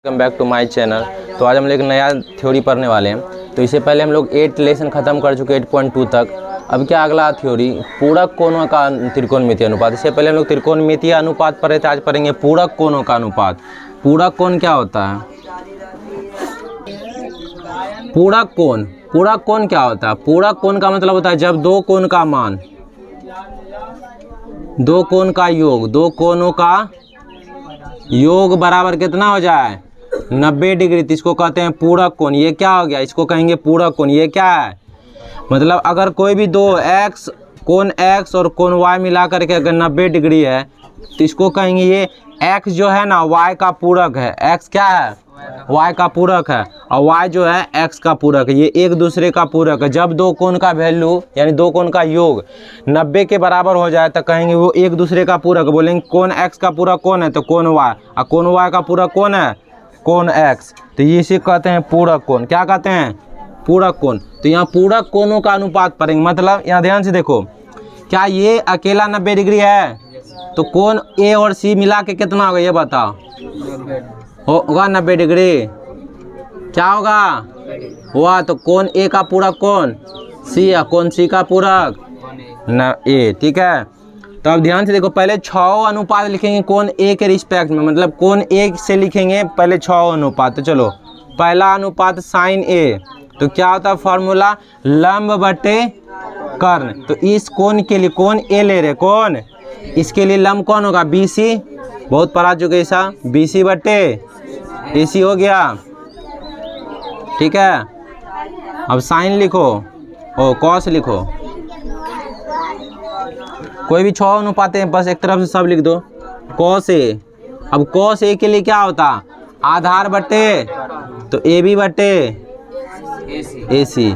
Welcome back to my channel. तो आज हम लोग एक नया थ्योरी पढ़ने वाले हैं। तो इससे पहले हम लोग 8 लेसन ख़त्म कर चुके 8.2 तक। अब क्या अगला थ्योरी पूरक कोणों का त्रिकोणमितीय अनुपात। इससे पहले हम लोग त्रिकोणमितीय अनुपात पढ़े थे, आज पढ़ेंगे पूरक कोणों का अनुपात। पूरक कोण क्या होता है? पूरक कोण क्या होता है? पूरक कोण का मतलब होता है जब दो कोण का मान, दो कोण का योग, दो कोणों का योग बराबर कितना हो जाए? 90 डिग्री। तो इसको कहते हैं पूरक कोण। ये क्या हो गया? इसको कहेंगे पूरक कोण। ये क्या है? मतलब अगर कोई भी दो कोण x और कोण y मिला करके अगर 90 डिग्री है तो इसको कहेंगे ये x जो है ना y का पूरक है। x क्या है? y का पूरक है और y जो है x का पूरक है। ये एक दूसरे का पूरक है। जब दो कोण का वैल्यू यानी दो कोण का योग 90 के बराबर हो जाए तो कहेंगे वो एक दूसरे का पूरक। बोलेंगे कोण x का पूरक कौन है? तो कोण y। और कोण y का पूरक कौन है? कोण x। तो इसे कहते हैं पूरक कोण। क्या कहते हैं? पूरक कोण। तो यहाँ पूरक कोणों का अनुपात पढ़ेंगे। मतलब यहाँ ध्यान से देखो, क्या ये अकेला 90 डिग्री है? तो कोण a और c मिला के कितना होगा ये बताओ? होगा 90 डिग्री। क्या होगा? हुआ। तो कोण a का पूरक कौन? c या कोण c का पूरक न a। ठीक है। तो अब ध्यान से देखो, पहले 6 अनुपात लिखेंगे कोण a के रिस्पेक्ट में। मतलब कोण a से लिखेंगे पहले 6 अनुपात। तो चलो, पहला अनुपात साइन a। तो क्या होता है फॉर्मूला? लंब बटे कर्ण। तो इस कोण के लिए कोण a ले रहे कौन, इसके लिए लंब कौन होगा? BC। बहुत पढ़ा चुके ऐसा। BC बटे AC हो गया। ठीक है। अब साइन लिखो और कॉस लिखो। कोई भी 6 अनुपात हैं, बस एक तरफ से सब लिख दो। Cos a। अब कॉस a के लिए क्या होता? आधार बटे, तो AB बटे AC।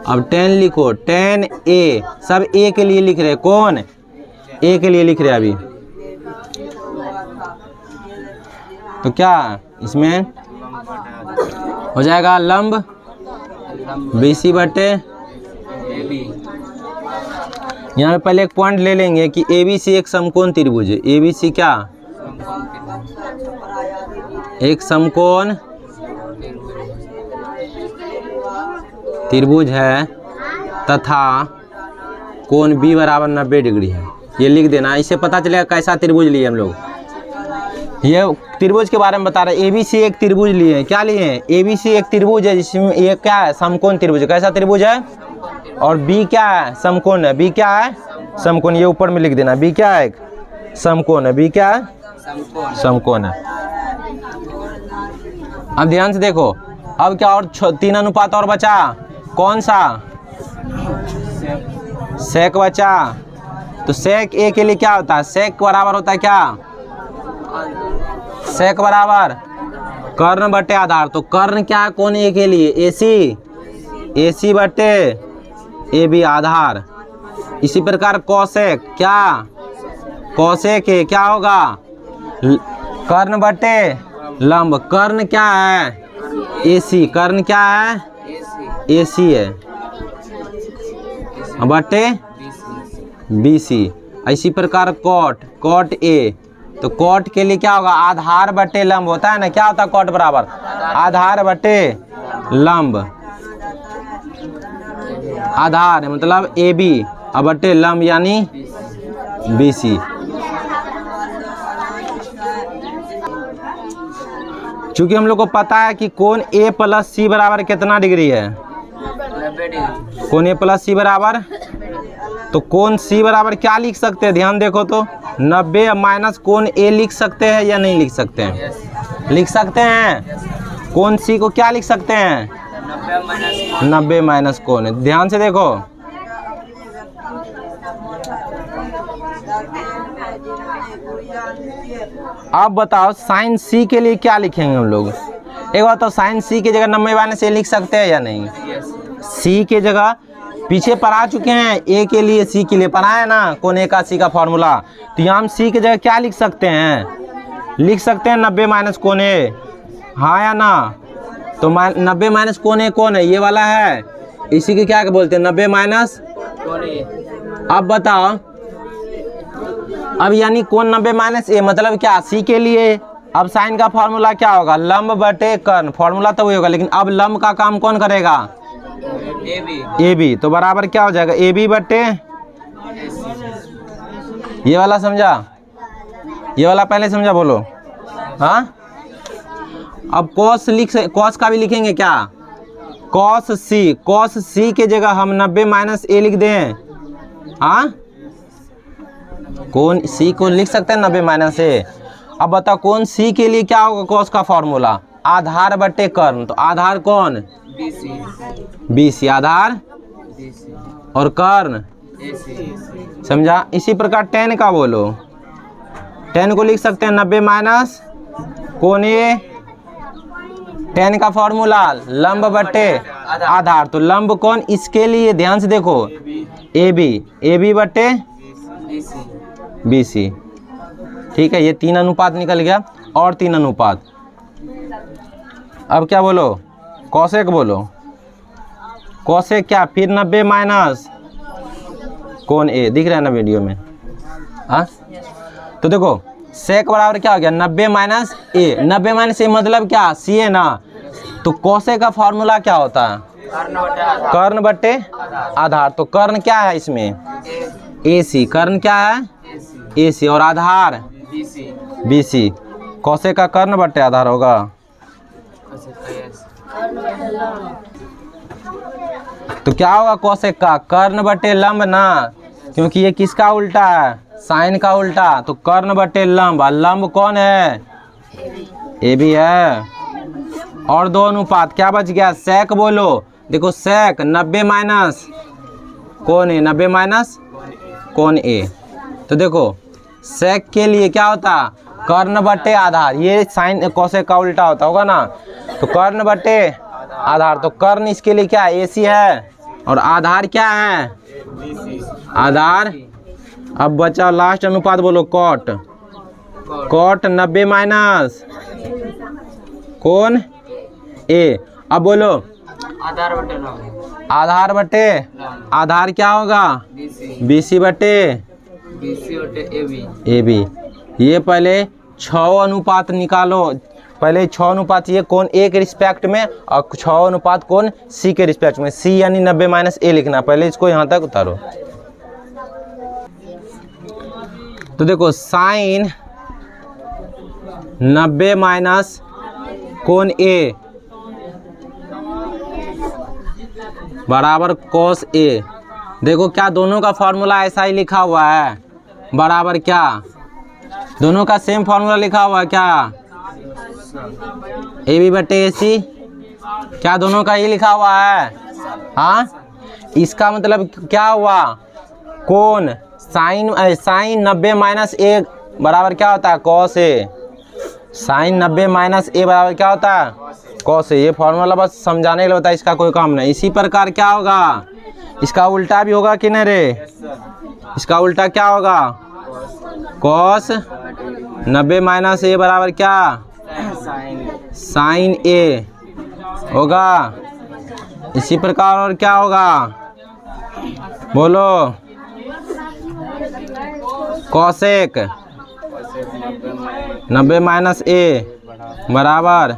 अब tan लिखो, tan a। सब a के लिए लिख रहे। कौन? a के लिए लिख रहे अभी। तो क्या इसमें हो जाएगा? लंब BC बटे। यहाँ पे पहले एक पॉइंट ले लेंगे कि ABC एक समकोण त्रिभुज है। ABC क्या? एक समकोण त्रिभुज है तथा कोण B बराबर 90 डिग्री है। ये लिख देना, इससे पता चलेगा कैसा त्रिभुज लिए हम लोग। ये त्रिभुज के बारे में बता रहे हैं। ABC एक त्रिभुज लिए हैं। क्या लिए हैं? ABC एक त्रिभुज है जिसमें ये क्या है? समकोण त्रिभुज है। कैसा त्रिभुज है? और B क्या है? समकोण है। B क्या है? समकोण। ये ऊपर में लिख देना। B क्या है? समकोण है। B क्या है? समकोण है। अब ध्यान से देखो, अब क्या और 3 अनुपात और बचा। कौन सा? सेक बचा। तो सेक a के लिए क्या होता है? सेक बराबर होता है क्या? सेक बराबर कर्ण बटे आधार। तो कर्ण क्या है कोण a के लिए? AC बटे AB आधार। इसी प्रकार कौशेक क्या? कौशेक है क्या होगा? कर्ण बटे लंब। कर्ण क्या है? AC। कर्ण क्या है? AC है बटे BC। इसी प्रकार कॉट A। तो कॉट के लिए क्या होगा? आधार बटे लंब होता है ना। क्या होता है कॉट बराबर? आधार बटे लंब। आधार मतलब AB और बटे लंब यानी BC। चूंकि हम लोग को पता है कि कोण A प्लस C बराबर कितना डिग्री है? 90 डिग्री। कोण A प्लस C बराबर, तो कोण C बराबर क्या लिख सकते हैं? ध्यान देखो तो 90 माइनस कोण A लिख सकते हैं या नहीं लिख सकते हैं? लिख सकते हैं। कोण C को क्या लिख सकते हैं? 90 माइनस कोण। ध्यान से देखो, अब बताओ साइन C के लिए क्या लिखेंगे हम लोग? एक बात तो साइन C की जगह 90 माइनस A लिख सकते हैं या नहीं? C के जगह पीछे पढ़ा चुके हैं। A के लिए C के लिए पढ़ा है ना, कोण A का C का फॉर्मूला। तो यहाँ हम C की जगह क्या लिख सकते हैं? लिख सकते हैं 90 माइनस कोण A। हाँ या ना? तो 90 माइनस कोण A कौन है? ये वाला है। इसी के क्या बोलते हैं? 90 माइनस कोण A। अब बताओ, अब यानी कोण 90 माइनस A मतलब क्या? C के लिए अब साइन का फॉर्मूला क्या होगा, लंब बटे कर्ण, फॉर्मूला तो वही होगा, लेकिन अब लंब का काम कौन करेगा, ए बी। तो बराबर क्या हो जाएगा, ए बी बटे, ये वाला समझा, ये वाला पहले समझा, बोलो। हाँ, अब कॉस का भी लिखेंगे क्या, कॉस सी के जगह हम 90 माइनस ए लिख दें। हाँ, कौन सी को लिख सकते हैं 90 माइनस ए। अब बताओ कौन सी के लिए क्या होगा कॉस का फॉर्मूला, आधार बटे कर्ण। तो आधार कौन, BC, आधार और कर्ण, समझा। इसी प्रकार tan का बोलो, tan को लिख सकते हैं 90 माइनस कौन ए, tan का फॉर्मूला लंब बटे आधार। तो लंब कौन, इसके लिए ध्यान से देखो, ए बी बटे BC। ठीक है, ये 3 अनुपात निकल गया और 3 अनुपात। अब क्या बोलो, कौशेक बोलो, कौशेक क्या, फिर 90 माइनस कौन ए, दिख रहा है ना वीडियो में। हाँ, तो देखो सेक बराबर क्या हो गया, 90 माइनस ए। 90 माइनस ए मतलब क्या, सी है ना। तो कौशेक का फॉर्मूला क्या होता है, कर्ण बटे आधार। तो कर्ण क्या है इसमें, AC, कर्ण क्या है, AC, और आधार BC। कौशेक का कर्ण बटे आधार होगा। तो क्या होगा कौशेक का, कर्ण बटे लंब ना, क्योंकि ये किसका उल्टा है, साइन का उल्टा। तो कर्ण बटे लंब, और लंब कौन है, ए बी है। और 2 अनुपात क्या बच गया, सेक बोलो। देखो सेक 90 माइनस कौन ए, 90 माइनस कौन ए। तो देखो सेक के लिए क्या होता, कर्ण बटे आधार, ये साइन कौशेक का उल्टा होता होगा ना। तो कर्ण बटे आधार, तो कर्ण इसके लिए क्या है, AC है, और आधार क्या है, आधार। अब बचा लास्ट अनुपात बोलो, कॉट 90 माइनस कौन ए। अब बोलो आधार बटे आधार क्या होगा, BC बटे ए बी। ये पहले 6 अनुपात निकालो, पहले 6 अनुपात ये कौन ए के रिस्पेक्ट में, और 6 अनुपात कौन सी के रिस्पेक्ट में। सी यानी 90 माइनस ए लिखना, पहले इसको यहाँ तक उतारो। तो देखो साइन 90 माइनस कौन ए बराबर कॉस ए। देखो क्या दोनों का फॉर्मूला ऐसा ही लिखा हुआ है, बराबर क्या, दोनों का सेम फॉर्मूला लिखा हुआ है क्या, ए बी बटे AC, क्या दोनों का ही लिखा हुआ है। हाँ, इसका मतलब क्या हुआ, कौन साइन 90 माइनस ए बराबर क्या होता है, कॉस ए। साइन 90 माइनस ए बराबर क्या होता है, कॉस ए। ये फॉर्मूला बस समझाने के लिए होता है, इसका कोई काम नहीं। इसी प्रकार क्या होगा, इसका उल्टा भी होगा कि नहीं रे, इसका उल्टा क्या होगा, कॉस 90 माइनस ए बराबर क्या, साइन ए होगा। इसी प्रकार और क्या होगा, बोलो, कौशेक 90 माइनस ए बराबर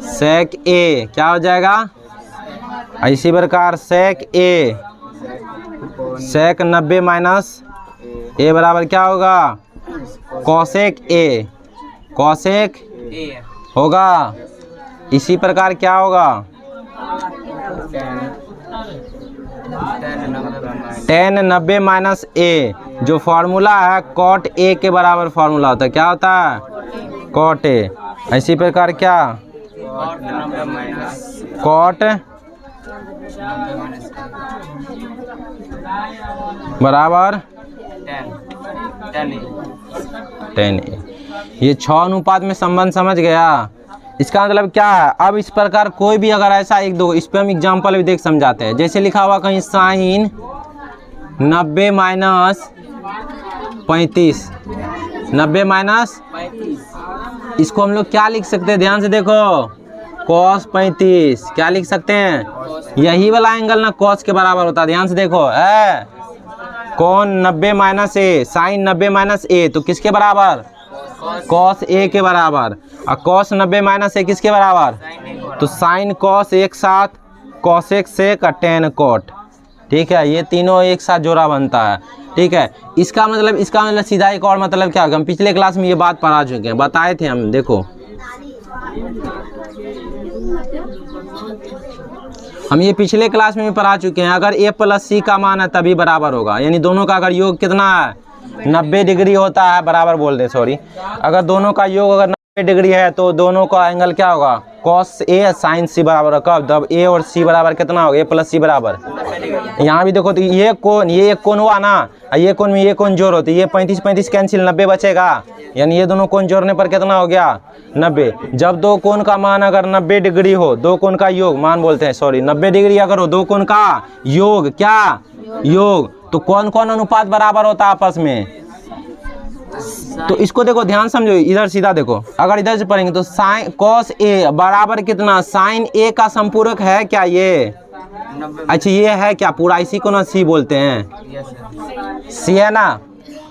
सेक ए, क्या हो जाएगा, इसी प्रकार सेक ए, सेक 90 माइनस ए बराबर क्या होगा, कौशेक ए, कौशेक होगा। इसी प्रकार क्या होगा, tan 90 माइनस ए, जो फॉर्मूला है कॉट ए के बराबर फॉर्मूला होता है, क्या होता है, कॉट ए। इसी प्रकार क्या, कॉट बराबर tan ए। ये 6 अनुपात में संबंध समझ गया। इसका मतलब क्या है, अब इस प्रकार कोई भी अगर ऐसा एक दो, इस पर हम एग्जाम्पल भी देख समझाते हैं। जैसे लिखा हुआ कहीं साइन 90 माइनस 35, 90 माइनस, इसको हम लोग क्या लिख सकते हैं, ध्यान से देखो, कॉस 35, क्या लिख सकते हैं, यही वाला एंगल ना कॉस के बराबर होता है, ध्यान से देखो, है कौन 90 माइनस ए, साइन 90 माइनस ए, तो किसके बराबर, कॉस ए के बराबर, और कॉस 90 माइनस ए किसके बराबर, तो साइन कॉस एक साथ कॉसेक सेक और टेन कोट। ठीक है, ये तीनों एक साथ जोड़ा बनता है। ठीक है, इसका मतलब सीधा एक और मतलब क्या होगा, हम पिछले क्लास में ये बात पढ़ा चुके हैं, बताए थे हम। देखो हम ये पिछले क्लास में भी पढ़ा चुके हैं, अगर ए प्लस सी का मान है तभी बराबर होगा, यानी दोनों का अगर योग कितना है 90 डिग्री होता है, बराबर बोल दे सॉरी, अगर दोनों का योग अगर 90 डिग्री है तो दोनों का एंगल क्या होगा, कॉस ए साइन सी बराबर। कब, जब ए और सी बराबर कितना होगा, ए प्लस सी बराबर। यहाँ भी देखो तो ये एक कोण हुआ ना, ये कोण में ये कोण जोड़ो तो ये 35 कैंसिल 90 बचेगा, यानी ये दोनों कोण जोड़ने पर कितना हो गया 90। जब दो कोण का मान अगर 90 डिग्री हो, दो कोण का योग मान बोलते हैं सॉरी, 90 डिग्री अगर हो, दो कोण का योग क्या योग, तो कौन कौन अनुपात बराबर होता है आपस में। तो इसको देखो ध्यान समझो, इधर सीधा देखो, अगर इधर से पढ़ेंगे तो साइन कॉस ए बराबर कितना, साइन ए का संपूरक है क्या ये, अच्छा ये है क्या पूरा, इसी को ना सी बोलते हैं, सी है ना।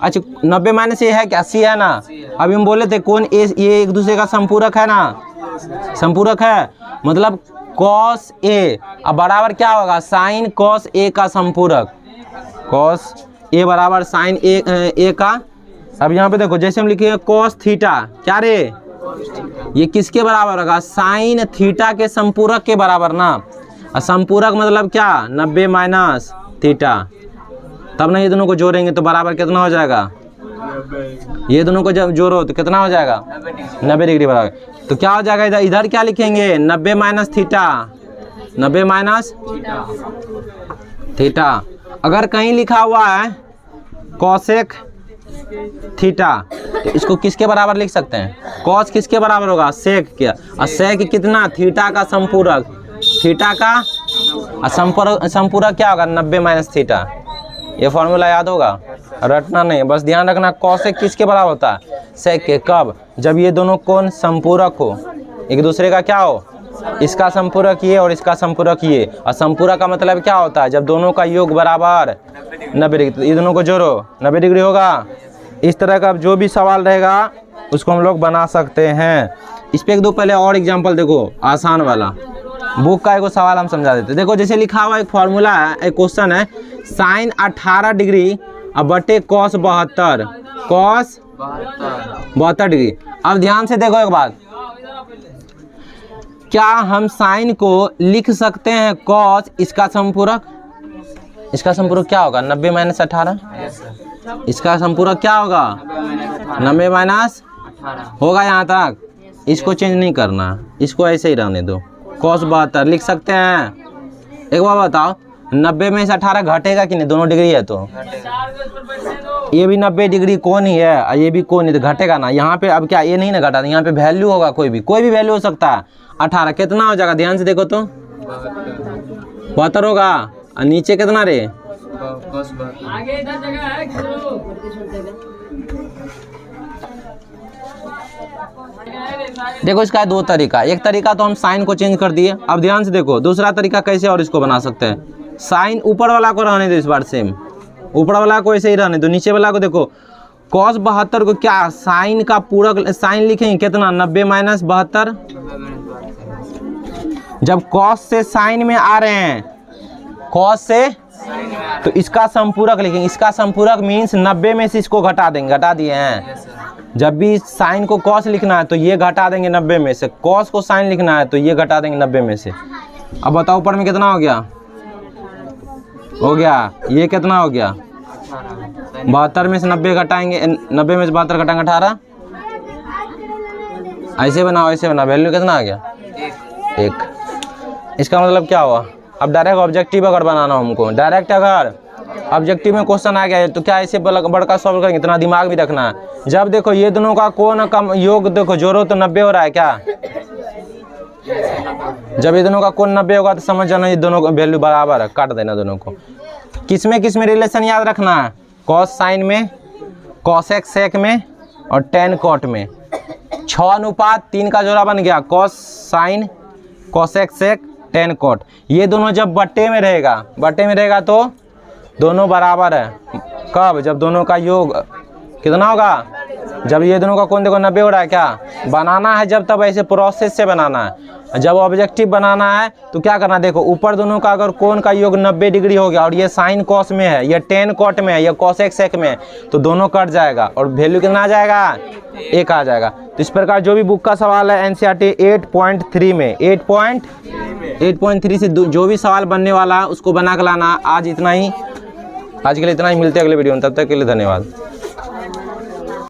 अच्छा 90 माइनस ए है क्या, सी है ना। अभी हम बोले थे कौन ए, ये एक दूसरे का संपूरक है ना, संपूरक है, मतलब कॉस ए अब बराबर क्या होगा, साइन कॉस ए का संपूरक, कॉस ए बराबर साइन ए का। अब यहाँ पे देखो जैसे हम लिखे कॉस थीटा, क्या रे ये किसके बराबर होगा, साइन थीटा के संपूरक के बराबर ना, और संपूरक मतलब क्या 90 माइनस थीटा, तब ना ये दोनों को जोड़ेंगे तो बराबर कितना हो जाएगा, ये दोनों को जब जोड़ो तो कितना हो जाएगा 90 डिग्री बराबर। तो क्या हो जाएगा, इधर क्या लिखेंगे 90 माइनस थीटा, 90 माइनस थीटा। अगर कहीं लिखा हुआ है कॉसेक थीटा तो इसको किसके बराबर लिख सकते हैं, कॉस किसके बराबर होगा, सेक के, और सेक कितना थीटा का संपूरक, थीटा का संपूरक क्या होगा 90 माइनस थीटा। ये फॉर्मूला याद होगा, रटना नहीं, बस ध्यान रखना कॉसेक किसके बराबर होता है, सेक के। कब, जब ये दोनों कोण संपूरक हो, एक दूसरे का क्या हो, इसका संपूरक ये और इसका संपूरक ये, और संपूरक का मतलब क्या होता है, जब दोनों का योग बराबर 90 डिग्री, तो ये दोनों को जोड़ो 90 डिग्री होगा। इस तरह का जो भी सवाल रहेगा उसको हम लोग बना सकते हैं। इस पे एक दो पहले और एग्जांपल देखो, आसान वाला बुक का एक सवाल हम समझा देते। देखो जैसे लिखा हुआ एक फॉर्मूला है, एक क्वेश्चन है, साइन 18 डिग्री अब बटे कॉस 72, कॉस 72 डिग्री। अब ध्यान से देखो एक बात, क्या हम साइन को लिख सकते हैं कॉस, इसका संपूरक, इसका संपूरक क्या होगा 90 माइनस 18, इसका संपूरक क्या होगा 90 माइनस होगा, यहाँ तक इसको चेंज नहीं करना, इसको ऐसे ही रहने दो, कॉस 72 लिख सकते हैं। एक बार बताओ 90 में से 18 घटेगा कि नहीं, दोनों डिग्री है तो ये भी 90 डिग्री कोण ही है और ये भी कोण ही, तो घटेगा ना। यहाँ पे अब क्या ये नहीं ना घटा, यहाँ पे वैल्यू होगा, कोई भी वैल्यू हो सकता है। 18 कितना हो जाएगा, ध्यान से देखो तो 72 होगा, और नीचे कितना रे, देखो इसका है दो तरीका, एक तरीका तो हम साइन को चेंज कर दिए। अब ध्यान से देखो दूसरा तरीका कैसे और इसको बना सकते हैं। साइन ऊपर वाला को रहने दो, इस बार सेम ऊपर वाला को ऐसे ही रहने दो, नीचे वाला को देखो कॉस 72 को क्या साइन का पूरक, साइन लिखेंगे कितना 90 माइनस 72। जब कॉस से साइन में आ रहे हैं, कॉस से, तो इसका संपूरक लिखेंगे, इसका संपूरक मीन्स 90 में से इसको घटा देंगे, घटा दिए हैं। जब भी साइन को कॉस लिखना है तो ये घटा देंगे 90 में से, कॉस को साइन लिखना है तो ये घटा देंगे 90 में से। अब बताओ ऊपर में कितना हो गया, ये कितना हो गया 72 में से 90 घटाएंगे, 90 में से 72 घटाएंगे 18, ऐसे बनाओ, ऐसे बनाओ, वैल्यू कितना आ गया 1। इसका मतलब क्या हुआ, अब डायरेक्ट ऑब्जेक्टिव अगर बनाना हो हमको, डायरेक्ट अगर ऑब्जेक्टिव में क्वेश्चन आ गया है तो क्या ऐसे बड़का सॉल्व करेंगे, इतना दिमाग भी रखना है। जब देखो ये दोनों का कोण का योग देखो जोड़ो तो 90 हो रहा है क्या, जब ये दोनों का कोण 90 होगा तो समझ जाना ये दोनों का वैल्यू बराबर है, काट देना दोनों को। किस में रिलेशन याद रखना है, कॉस साइन में, कॉसेक सेक में और टेन कॉट में। 6:3 का जोड़ा बन गया, cos sin cosec sec tan cot. ये दोनों जब बट्टे में रहेगा तो दोनों बराबर है। कब, जब दोनों का योग कितना होगा जब ये दोनों का कोण देखो 90 हो रहा है, क्या बनाना है जब तब ऐसे प्रोसेस से बनाना है। जब ऑब्जेक्टिव बनाना है तो क्या करना है, देखो ऊपर दोनों का अगर कोण का योग 90 डिग्री हो गया और ये साइन कॉस में है, ये टेन कॉट में है, ये कॉसेक सेक में है, तो दोनों कट जाएगा और वैल्यू कितना आ जाएगा, 1 आ जाएगा। तो इस प्रकार जो भी बुक का सवाल है एनसीईआरटी 8.3 में 8.3 से जो भी सवाल बनने वाला है उसको बना के लाना। आज इतना ही, आज के लिए इतना ही, मिलते हैं अगले वीडियो में, तब तक के लिए धन्यवाद।